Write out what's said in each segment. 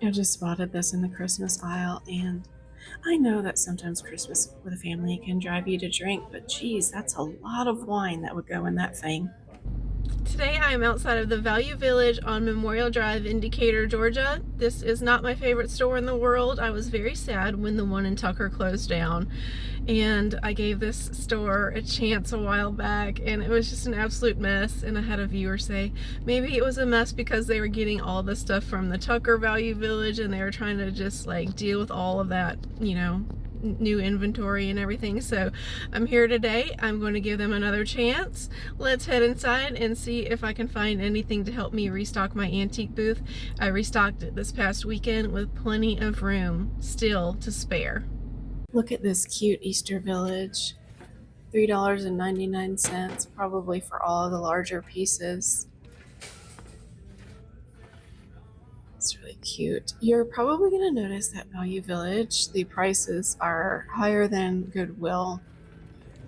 I just spotted this in the Christmas aisle, and I know that sometimes Christmas with a family can drive you to drink, but geez, that's a lot of wine that would go in that thing. Today I am outside of the Value Village on Memorial Drive in Decatur, Georgia. This is not my favorite store in the world. I was very sad when the one in Tucker closed down, and I gave this store a chance a while back, and it was just an absolute mess. And I had a viewer say maybe it was a mess because they were getting all the stuff from the Tucker Value Village and they were trying to just like deal with all of that, new inventory and everything. So I'm here today. I'm going to give them another chance. Let's head inside and see if I can find anything to help me restock my antique booth. I restocked it this past weekend with plenty of room still to spare. Look at this cute Easter village. $3.99, probably for all of the larger pieces. It's really cute. You're probably going to notice that Value Village, the prices are higher than Goodwill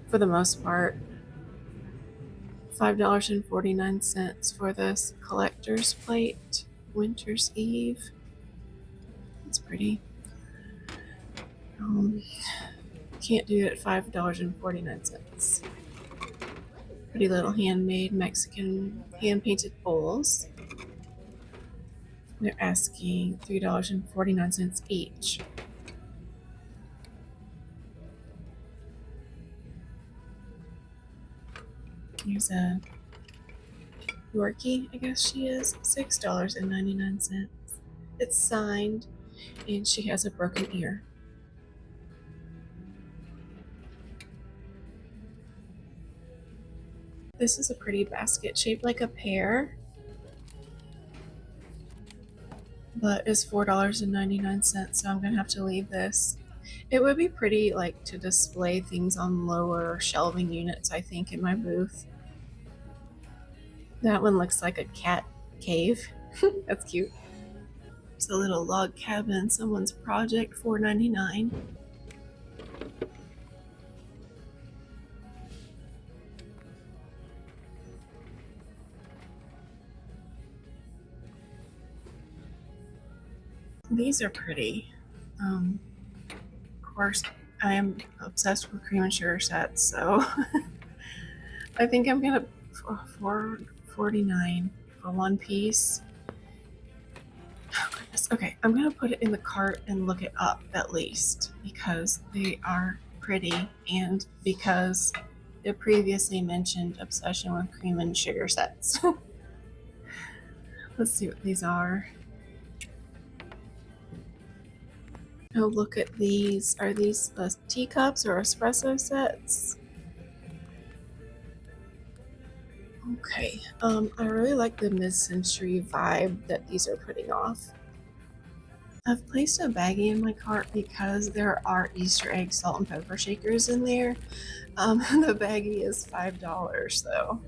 for the most part. $5.49 for this collector's plate, Winter's Eve. It's pretty. Can't do it at $5.49. Pretty little handmade Mexican hand-painted bowls. They're asking $3.49 each. Here's a Yorkie, I guess she is, $6.99. It's signed, and she has a broken ear. This is a pretty basket shaped like a pear, but is $4.99, so I'm gonna have to leave this. It would be pretty like to display things on lower shelving units, I think, in my booth. That one looks like a cat cave. That's cute. It's a little log cabin, someone's project, $4.99. These are pretty. Of course, I am obsessed with cream and sugar sets, so I think I'm gonna $4.49 for one piece. Oh goodness. Okay, I'm gonna put it in the cart and look it up at least because they are pretty and because the previously mentioned obsession with cream and sugar sets. Let's see what these are. Oh, look at these. Are these teacups or espresso sets? Okay. I really like the mid-century vibe that these are putting off. I've placed a baggie in my cart because there are Easter egg salt and pepper shakers in there. The baggie is $5 though.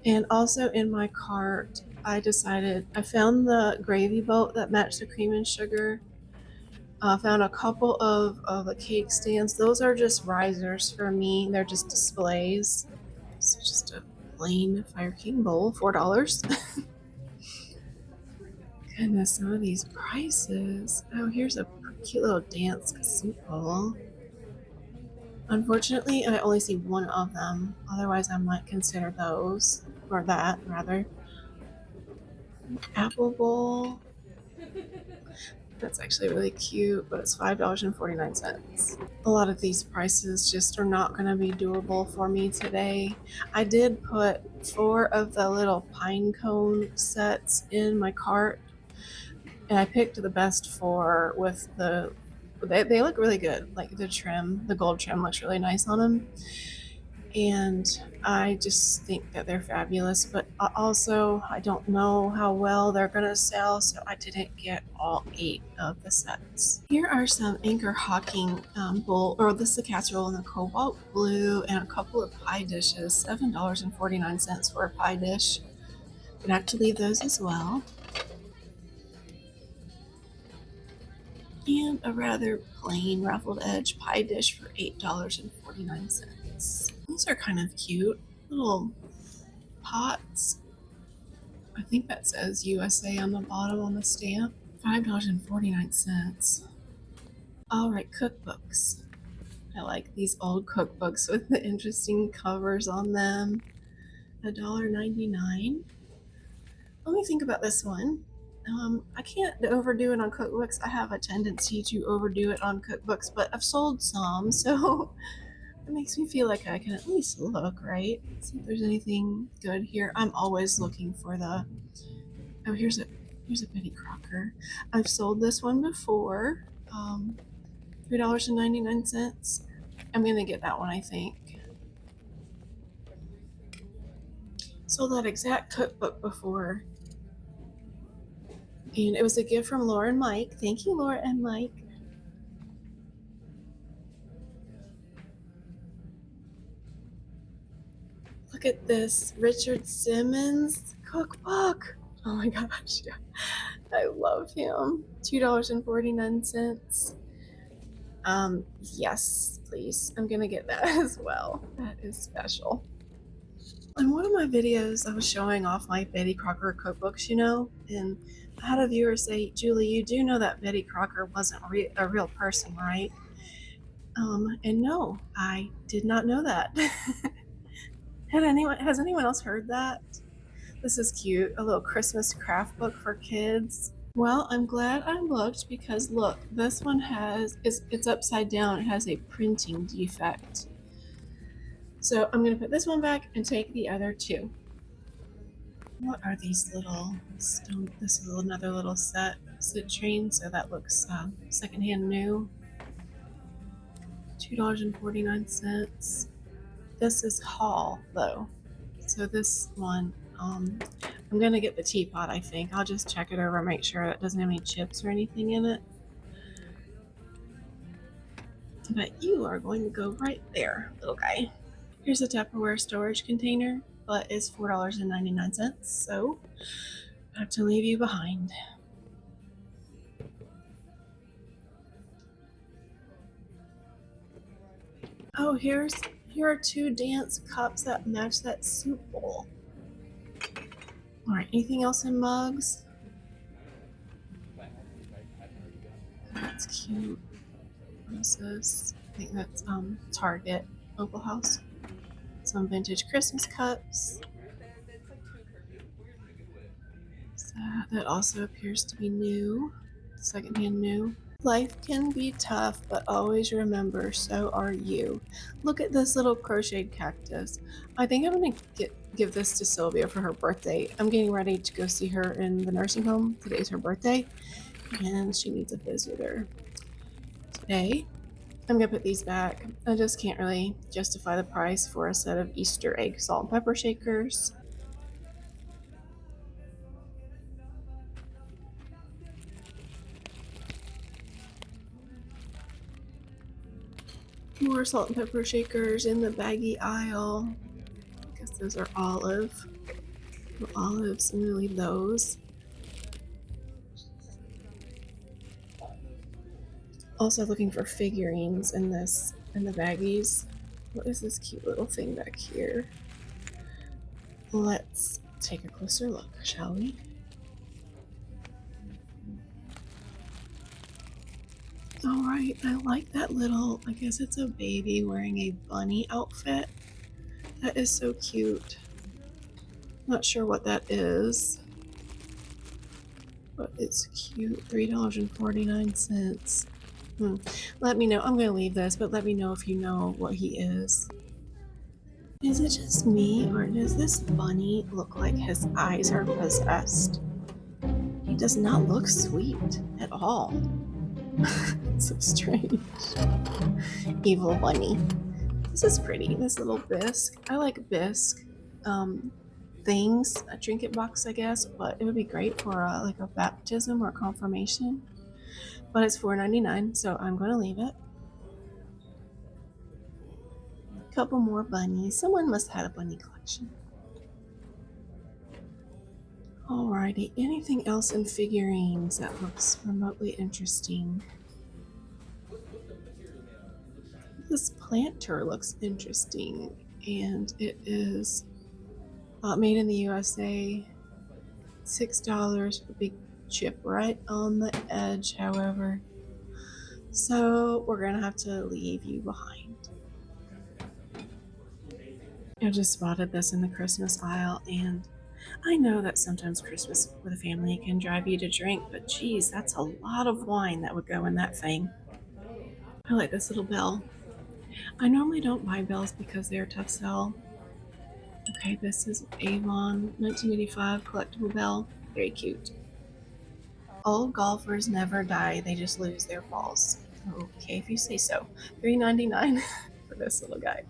And also in my cart, I found the gravy boat that matched the cream and sugar. I found a couple of the cake stands. Those are just risers for me. They're just displays. It's just a plain Fire King bowl, $4. Goodness, some of these prices. Oh, here's a cute little dance soup bowl. Unfortunately, I only see one of them. Otherwise, I might consider those, or that rather. Apple bowl. That's actually really cute, but it's $5.49. A lot of these prices just are not going to be doable for me today. I did put 4 of the little pine cone sets in my cart, and I picked the best 4 with they look really good. Like the gold trim looks really nice on them. And I just think that they're fabulous, but also I don't know how well they're gonna sell, so I didn't get all 8 of the sets. Here are some Anchor Hawking bowl, or this is a casserole in the cobalt blue, and a couple of pie dishes, $7.49 for a pie dish. Gonna have to leave those as well. And a rather plain ruffled edge pie dish for $8.49. These are kind of cute little pots. I think that says USA on the bottom on the stamp. $5.49. All right, cookbooks. I like these old cookbooks with the interesting covers on them. $1.99. Let me think about this one. I can't overdo it on cookbooks. I have a tendency to overdo it on cookbooks, but I've sold some, so it makes me feel like I can at least look, right? See if there's anything good here. I'm always looking for the. Oh, here's a Betty Crocker. I've sold this one before. $3.99. I'm gonna get that one, I think. Sold that exact cookbook before, and it was a gift from Laura and Mike. Thank you, Laura and Mike. Look at this Richard Simmons cookbook. Oh my gosh, yeah. I love him. $2.49. Yes, please. I'm gonna get that as well. That is special. In one of my videos, I was showing off my Betty Crocker cookbooks, and I had a viewer say, Julie, you do know that Betty Crocker wasn't a real person, right? And no, I did not know that. Has anyone else heard that? This is cute. A little Christmas craft book for kids. Well, I'm glad I looked because look, this one it's upside down. It has a printing defect. So I'm going to put this one back and take the other two. What are these little stone? This is another little set citrine, so that looks secondhand new. $2.49. This is haul though, so this one I'm gonna get the teapot. I think I'll just check it over, make sure it doesn't have any chips or anything in it. But you are going to go right there, little guy. Here's a Tupperware storage container, but it's $4.99, so I have to leave you behind. Oh, here are two dance cups that match that soup bowl. All right, anything else in mugs? That's cute. What is this? I think that's Target Opal House. Some vintage Christmas cups. That also appears to be new, secondhand new. Life can be tough, but always remember, so are you. Look at this little crocheted cactus. I think I'm gonna give this to Sylvia for her birthday. I'm getting ready to go see her in the nursing home. Today's her birthday, and she needs a visitor today. I'm gonna put these back. I just can't really justify the price for a set of Easter egg salt and pepper shakers. More salt and pepper shakers in the baggy aisle. I guess those are olive. The olives, I'm gonna leave those. Also looking for figurines in the baggies. What is this cute little thing back here? Let's take a closer look, shall we? All right, I like that little, I guess it's a baby wearing a bunny outfit. That is so cute. Not sure what that is, but it's cute. $3.49. Let me know. I'm going to leave this, but let me know if you know what he is. Is it just me, or does this bunny look like his eyes are possessed? He does not look sweet at all. So strange. Evil bunny. This is pretty. This little bisque. I like bisque things. A trinket box, I guess, but it would be great for like a baptism or confirmation. But it's $4.99, so I'm going to leave it. A couple more bunnies. Someone must have had a bunny collection. Alrighty, anything else in figurines that looks remotely interesting? This planter looks interesting, and it is made in the USA. $6 for big chip right on the edge, however. So we're gonna have to leave you behind. I just spotted this in the Christmas aisle, and I know that sometimes Christmas with a family can drive you to drink, but geez, that's a lot of wine that would go in that thing. I like this little bell. I normally don't buy bells because they're a tough sell. Okay, this is Avon 1985 collectible bell. Very cute. Old golfers never die, they just lose their balls. Okay, if you say so. $3.99 for this little guy.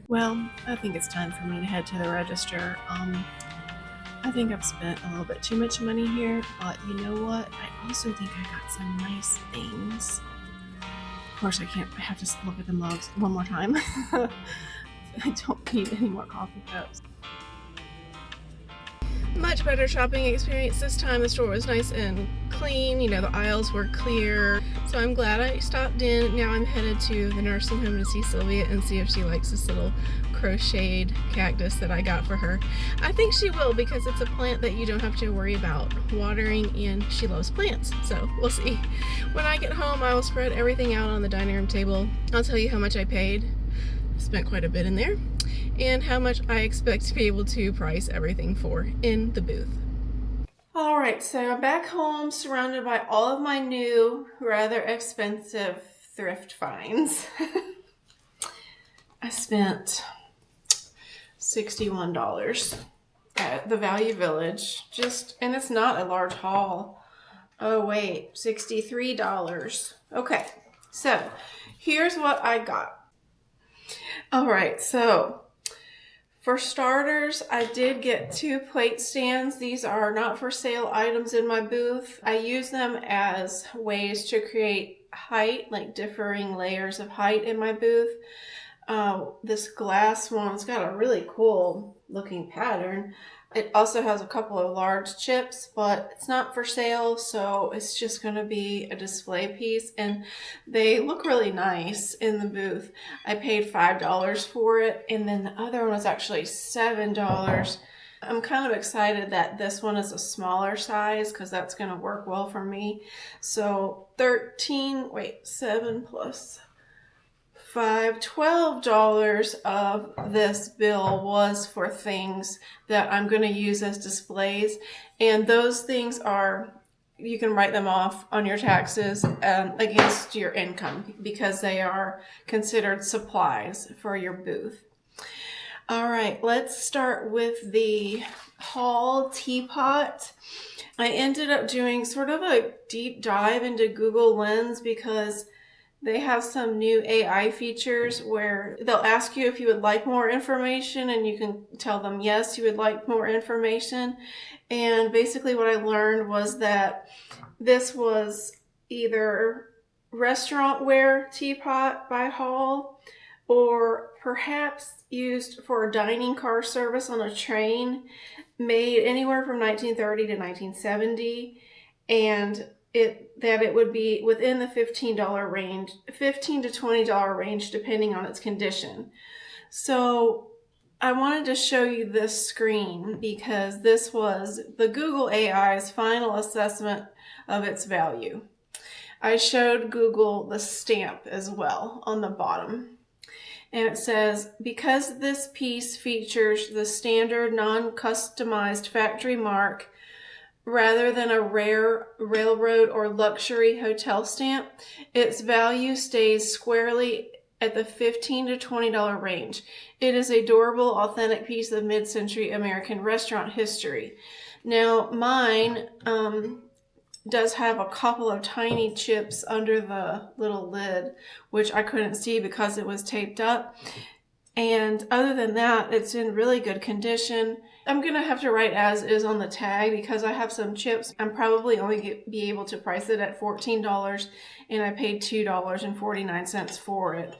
Well, I think it's time for me to head to the register. I think I've spent a little bit too much money here, but you know what? I also think I got some nice things. Of course, I have to look at the mugs one more time. I don't need any more coffee cups. Much better shopping experience this time. The store was nice and clean. You know, the aisles were clear. So I'm glad I stopped in. Now I'm headed to the nursing home to see Sylvia and see if she likes this little crocheted cactus that I got for her. I think she will, because it's a plant that you don't have to worry about watering, and she loves plants. So we'll see. When I get home, I will spread everything out on the dining room table. I'll tell you how much I paid. Spent quite a bit in there, and how much I expect to be able to price everything for in the booth. All right, so I'm back home surrounded by all of my new, rather expensive thrift finds. I spent $61 at the Value Village, and it's not a large haul. Oh wait, $63. Okay, so here's what I got. All right, so for starters, I did get 2 plate stands. These are not for sale items in my booth. I use them as ways to create height, like differing layers of height in my booth. This glass one's got a really cool looking pattern. It also has a couple of large chips, but it's not for sale, so it's just going to be a display piece, and they look really nice in the booth. I paid $5 for it, and then the other one was actually $7. I'm kind of excited that this one is a smaller size because that's going to work well for me. So 7 plus 5, $12 of this bill was for things that I'm going to use as displays, and those things are, you can write them off on your taxes against your income because they are considered supplies for your booth. All right, let's start with the haul teapot. I ended up doing sort of a deep dive into Google Lens because they have some new AI features where they'll ask you if you would like more information, and you can tell them yes, you would like more information. And basically what I learned was that this was either restaurant ware teapot by Hall, or perhaps used for a dining car service on a train, made anywhere from 1930 to 1970, and it would be within the $15 range, $15 to $20 range, depending on its condition. So I wanted to show you this screen because this was the Google AI's final assessment of its value. I showed Google the stamp as well on the bottom. And it says, because this piece features the standard non-customized factory mark rather than a rare railroad or luxury hotel stamp, its value stays squarely at the $15 to $20 range. It is a durable, authentic piece of mid-century American restaurant history. Now, mine does have a couple of tiny chips under the little lid, which I couldn't see because it was taped up. And other than that, it's in really good condition. I'm going to have to write as is on the tag because I have some chips. I'm probably only be able to price it at $14, and I paid $2.49 for it.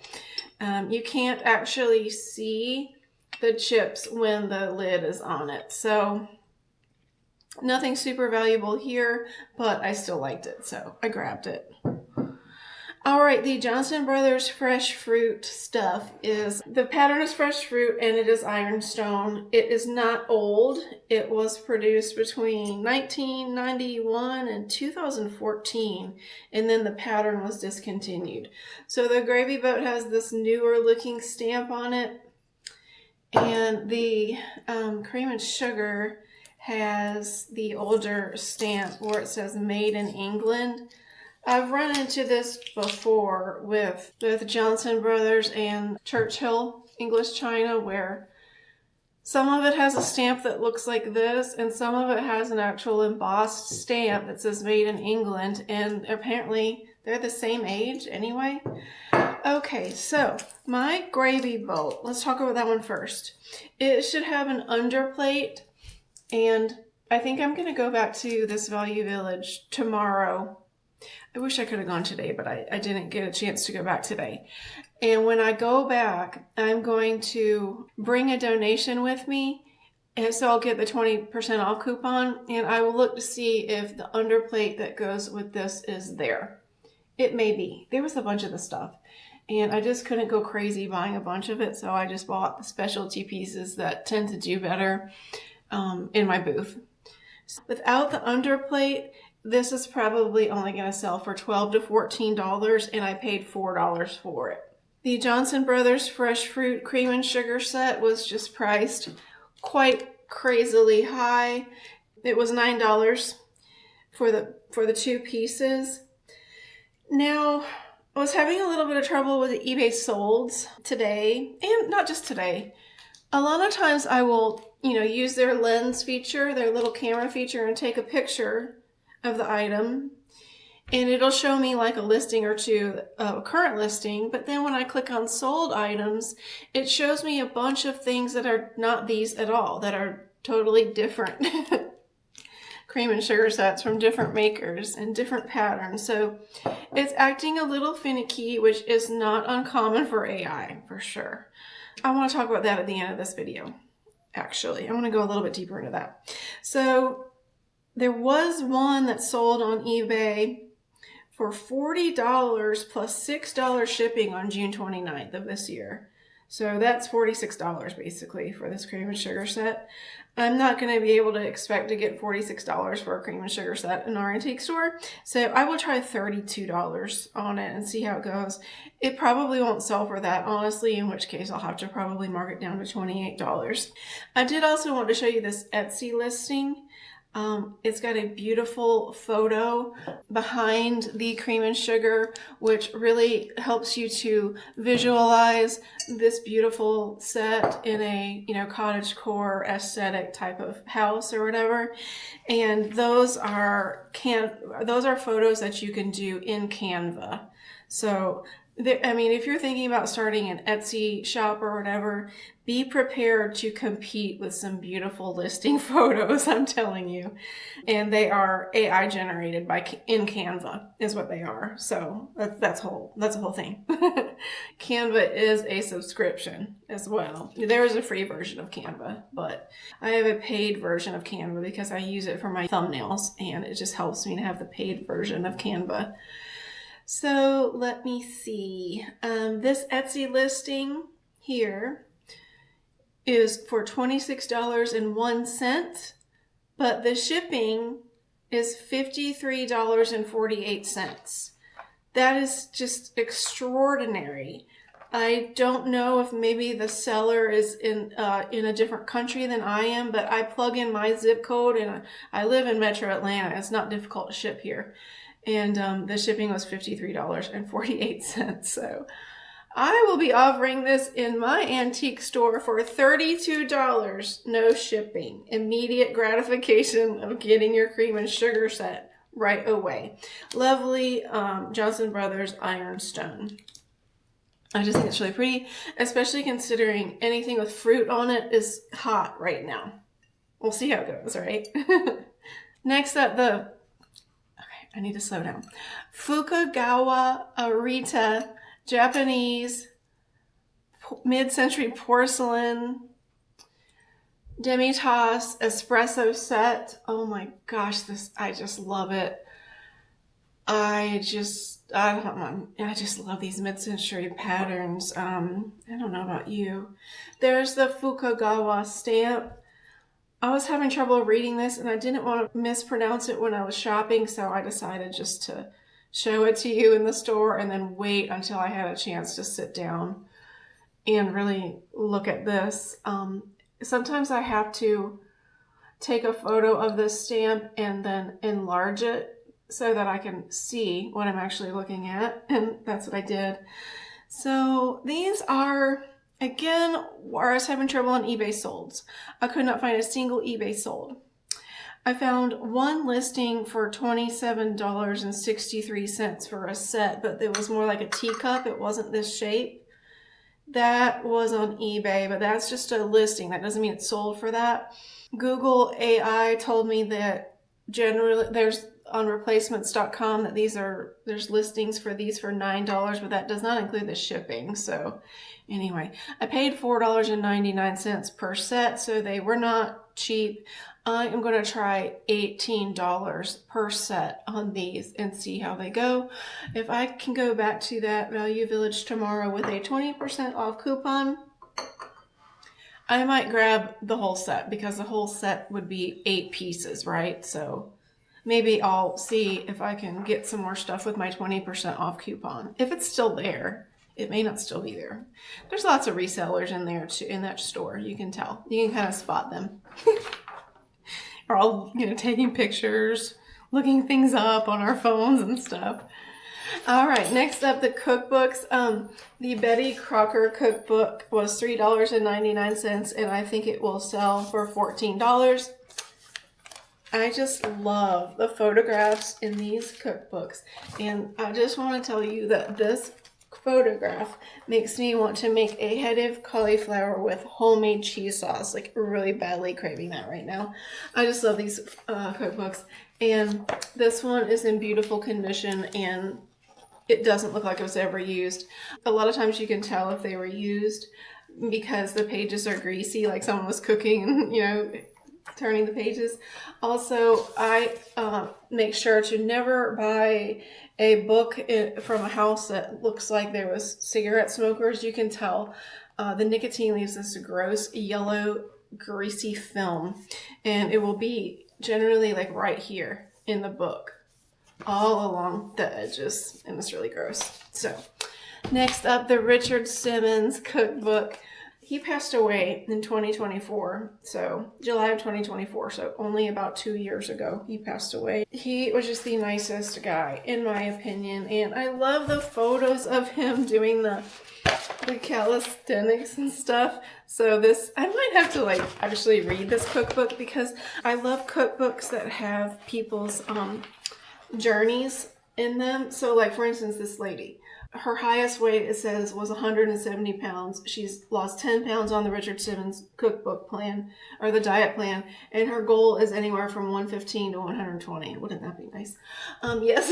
You can't actually see the chips when the lid is on it. So nothing super valuable here, but I still liked it, so I grabbed it. All right, the Johnson Brothers fresh fruit stuff is, the pattern is fresh fruit and it is ironstone. It is not old. It was produced between 1991 and 2014, and then the pattern was discontinued. So the gravy boat has this newer looking stamp on it, and the cream and sugar has the older stamp where it says made in England. I've run into this before with Johnson Brothers and Churchill English China, where some of it has a stamp that looks like this and some of it has an actual embossed stamp that says made in England, and apparently they're the same age anyway. Okay, so my gravy boat, let's talk about that one first. It should have an underplate, and I think I'm going to go back to this Value Village tomorrow. I wish I could have gone today, but I didn't get a chance to go back today. And when I go back, I'm going to bring a donation with me. And so I'll get the 20% off coupon, and I will look to see if the underplate that goes with this is there. It may be. There was a bunch of the stuff, and I just couldn't go crazy buying a bunch of it, so I just bought the specialty pieces that tend to do better in my booth. Without the underplate, this is probably only going to sell for $12 to $14, and I paid $4 for it. The Johnson Brothers Fresh Fruit Cream and Sugar set was just priced quite crazily high. It was $9 for the two pieces. Now, I was having a little bit of trouble with the eBay solds today, and not just today. A lot of times I will, use their lens feature, their little camera feature, and take a picture of the item, and it'll show me like a listing or two, a current listing, but then when I click on sold items, it shows me a bunch of things that are not these at all, that are totally different cream and sugar sets from different makers and different patterns. So it's acting a little finicky, which is not uncommon for AI, for sure. I want to talk about that at the end of this video. Actually, I want to go a little bit deeper into that. So there was one that sold on eBay for $40 plus $6 shipping on June 29th of this year. So that's $46 basically for this cream and sugar set. I'm not going to be able to expect to get $46 for a cream and sugar set in our antique store. So I will try $32 on it and see how it goes. It probably won't sell for that, honestly, in which case I'll have to probably mark it down to $28. I did also want to show you this Etsy listing. It's got a beautiful photo behind the cream and sugar, which really helps you to visualize this beautiful set in a, cottage core aesthetic type of house or whatever. And those are photos that you can do in Canva. So if you're thinking about starting an Etsy shop or whatever, be prepared to compete with some beautiful listing photos, I'm telling you. And they are AI generated in Canva is what they are. So that's a whole thing. Canva is a subscription as well. There is a free version of Canva, but I have a paid version of Canva because I use it for my thumbnails, and it just helps me to have the paid version of Canva. So let me see. This Etsy listing here is for $26.01, but the shipping is $53.48. That is just extraordinary. I don't know if maybe the seller is in a different country than I am, but I plug in my zip code, and I live in Metro Atlanta. It's not difficult to ship here. And the shipping was $53.48. So I will be offering this in my antique store for $32, no shipping. Immediate gratification of getting your cream and sugar set right away. Lovely Johnson Brothers Ironstone. I just think it's really pretty, especially considering anything with fruit on it is hot right now. We'll see how it goes, right? Next up, I need to slow down. Fukagawa Arita, Japanese mid-century porcelain demi-tasse espresso set. Oh my gosh, I just love it. I don't know. I just love these mid-century patterns. I don't know about you. There's the Fukagawa stamp. I was having trouble reading this and I didn't want to mispronounce it when I was shopping, so I decided just to show it to you in the store and then wait until I had a chance to sit down and really look at this. Sometimes I have to take a photo of this stamp and then enlarge it so that I can see what I'm actually looking at, and that's what I did. So these are, again, where I was having trouble on eBay solds. I could not find a single eBay sold. I found one listing for $27.63 for a set, but it was more like a teacup. It wasn't this shape. That was on eBay, but that's just a listing. That doesn't mean it's sold for that. Google AI told me that generally there's on replacements.com that there's listings for these for $9, but that does not include the shipping. So anyway, I paid $4.99 per set, so they were not cheap. I am going to try $18 per set on these and see how they go. If I can go back to that Value Village tomorrow with a 20% off coupon, I might grab the whole set because the whole set would be 8 pieces, right? So maybe I'll see if I can get some more stuff with my 20% off coupon. If it's still there, it may not still be there. There's lots of resellers in there too, in that store. You can tell. You can kind of spot them. We're all, taking pictures, looking things up on our phones and stuff. All right, next up, the cookbooks. The Betty Crocker cookbook was $3.99, and I think it will sell for $14. I just love the photographs in these cookbooks, and I just want to tell you that this photograph makes me want to make a head of cauliflower with homemade cheese sauce, like really badly craving that right now. I just love these cookbooks, and this one is in beautiful condition and it doesn't look like it was ever used. A lot of times you can tell if they were used because the pages are greasy, like someone was cooking, turning the pages. Also, I make sure to never buy a book from a house that looks like there was cigarette smokers. You can tell the nicotine leaves this gross yellow greasy film, and it will be generally like right here in the book, all along the edges, and it's really gross. So next up, the Richard Simmons cookbook. He passed away in 2024, so July of 2024, so only about 2 years ago he passed away. He was just the nicest guy, in my opinion, and I love the photos of him doing the calisthenics and stuff. So this, I might have to actually read this cookbook because I love cookbooks that have people's journeys in them. So for instance, this lady, her highest weight, it says, was 170 pounds. She's lost 10 pounds on the Richard Simmons cookbook plan, or the diet plan, and her goal is anywhere from 115 to 120. Wouldn't that be nice? Yes.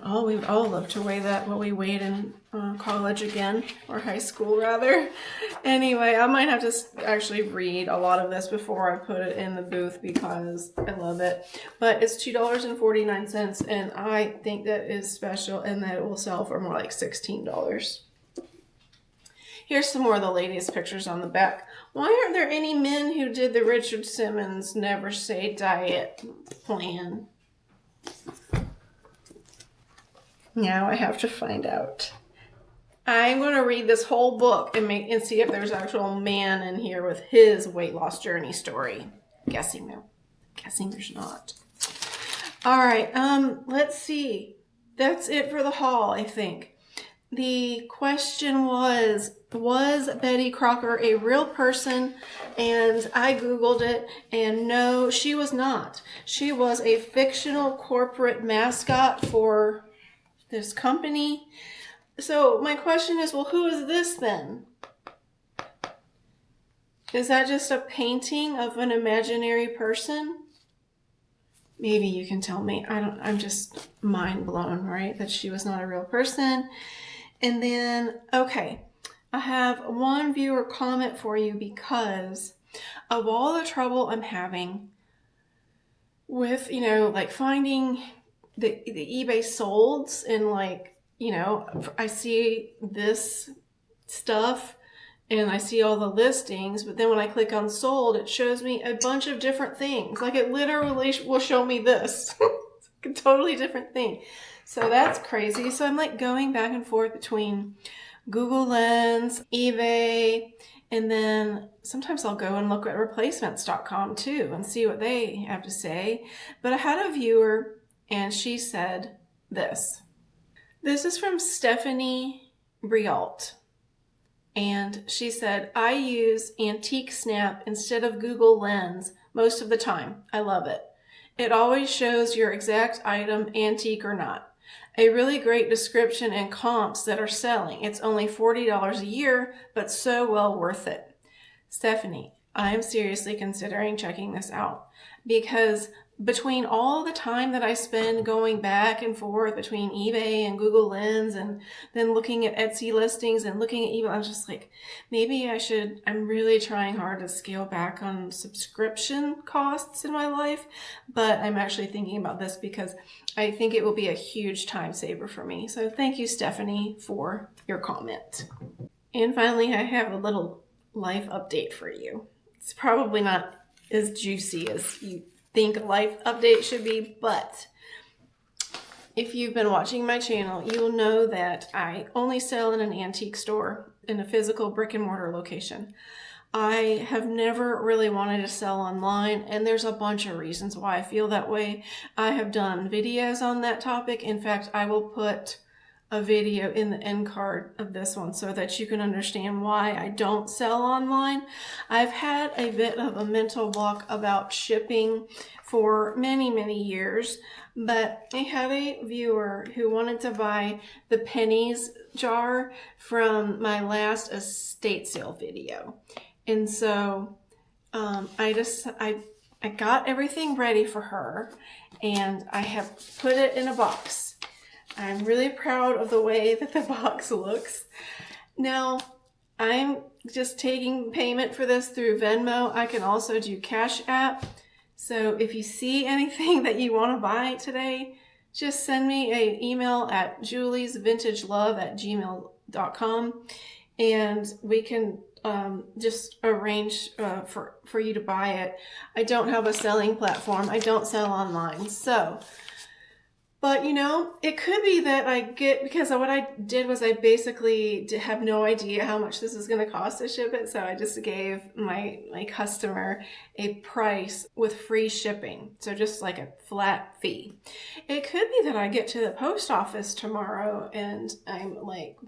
Oh, we all love to weigh that, what we weighed in college again, or high school rather. Anyway, I might have to actually read a lot of this before I put it in the booth because I love it. But it's $2.49, and I think that is special and that it will sell for more like $16. Here's some more of the latest pictures on the back. Why aren't there any men who did the Richard Simmons Never Say Diet plan? Now I have to find out. I'm going to read this whole book and see if there's an actual man in here with his weight loss journey story. Guessing there's not. All right, let's see. That's it for the haul, I think. The question was Betty Crocker a real person? And I Googled it, and no, she was not. She was a fictional corporate mascot for this company. So my question is, well, who is this then? Is that just a painting of an imaginary person? Maybe you can tell me. I'm just mind blown, right? That she was not a real person. And then, okay, I have one viewer comment for you because of all the trouble I'm having with, you know, like finding the eBay solds, and like, you know, I see this stuff and I see all the listings, but then when I click on sold, it shows me a bunch of different things. Like it literally will show me this. It's a totally different thing. So that's crazy. So I'm like going back and forth between Google Lens, eBay, and then sometimes I'll go and look at replacements.com too and see what they have to say. But I had a viewer and she said this. This is from Stephanie Brialt. And she said, I use Antique Snap instead of Google Lens most of the time. I love it. It always shows your exact item, antique or not. A really great description and comps that are selling. It's only $40 a year, but so well worth it. Stephanie, I am seriously considering checking this out, because between all the time that I spend going back and forth between eBay and Google Lens and then looking at Etsy listings and looking at eBay, I'm just like, maybe I'm really trying hard to scale back on subscription costs in my life, but I'm actually thinking about this because I think it will be a huge time saver for me. So thank you, Stephanie, for your comment. And finally, I have a little life update for you. It's probably not as juicy as you think a life update should be, but if you've been watching my channel, you'll know that I only sell in an antique store, in a physical brick and mortar location. I have never really wanted to sell online, and there's a bunch of reasons why I feel that way. I have done videos on that topic. In fact, I will put a video in the end card of this one so that you can understand why I don't sell online. I've had a bit of a mental block about shipping for many, many years, but I had a viewer who wanted to buy the pennies jar from my last estate sale video. And so I got everything ready for her, and I have put it in a box. I'm really proud of the way that the box looks. Now, I'm just taking payment for this through Venmo. I can also do Cash App. So if you see anything that you want to buy today, just send me an email at juliesvintagelove@gmail.com, and we can just arrange for you to buy it. I don't have a selling platform. I don't sell online. So, but you know, it could be that I get, because what I did was I basically have no idea how much this is going to cost to ship it. So I just gave my customer a price with free shipping. So just like a flat fee. It could be that I get to the post office tomorrow and I'm like,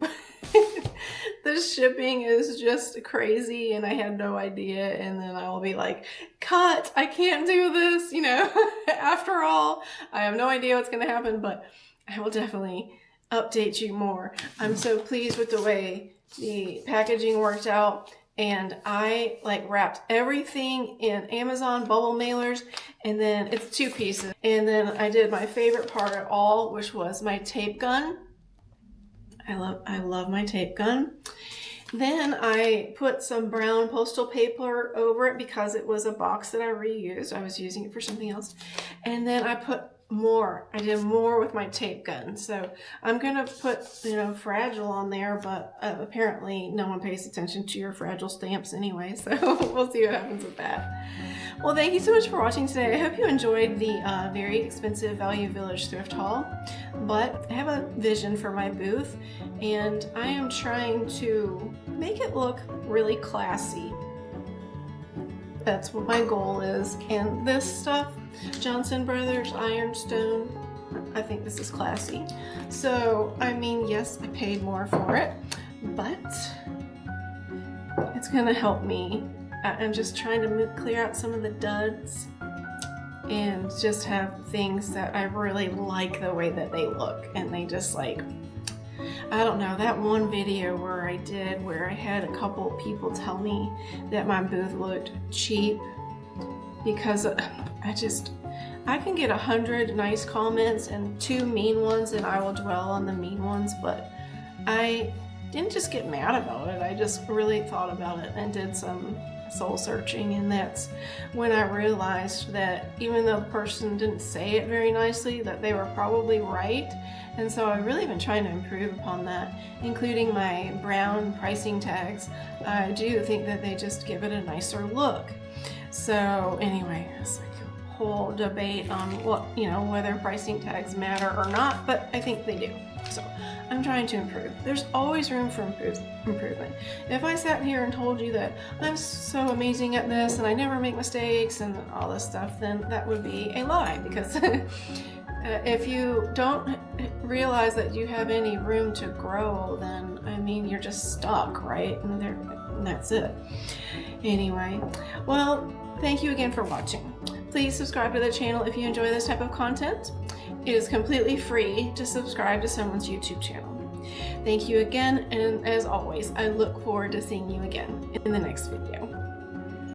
the shipping is just crazy and I had no idea. And then I will be like, cut, I can't do this. You know, after all, I have no idea what's going to happen, but I will definitely update you more. I'm so pleased with the way the packaging worked out. And I like wrapped everything in Amazon bubble mailers, and then it's 2 pieces. And then I did my favorite part of all, which was my tape gun. I love my tape gun. Then I put some brown postal paper over it because it was a box that I reused. I was using it for something else. And then I put more. I did more with my tape gun. So I'm going to put, you know, fragile on there, but apparently no one pays attention to your fragile stamps anyway. So we'll see what happens with that. Well, thank you so much for watching today. I hope you enjoyed the very expensive Value Village thrift haul, but I have a vision for my booth and I am trying to make it look really classy. That's what my goal is. And this stuff, Johnson Brothers Ironstone, I think this is classy. So, I mean, yes, I paid more for it, but it's gonna help me. I'm just trying to clear out some of the duds and just have things that I really like the way that they look. And they just like, I don't know, that one video where I had a couple people tell me that my booth looked cheap because I can get 100 nice comments and 2 mean ones and I will dwell on the mean ones, but I didn't just get mad about it. I just really thought about it and did some soul searching, and that's when I realized that even though the person didn't say it very nicely, that they were probably right. And so I've really been trying to improve upon that, including my brown pricing tags. I do think that they just give it a nicer look. So anyway, it's like a whole debate on what, whether pricing tags matter or not, but I think they do. So I'm trying to improve. There's always room for improvement. If I sat here and told you that I'm so amazing at this and I never make mistakes and all this stuff, then that would be a lie, because if you don't realize that you have any room to grow, then you're just stuck, right? And that's it. Anyway, well, thank you again for watching. Please subscribe to the channel if you enjoy this type of content. It is completely free to subscribe to someone's YouTube channel. Thank you again, and as always, I look forward to seeing you again in the next video.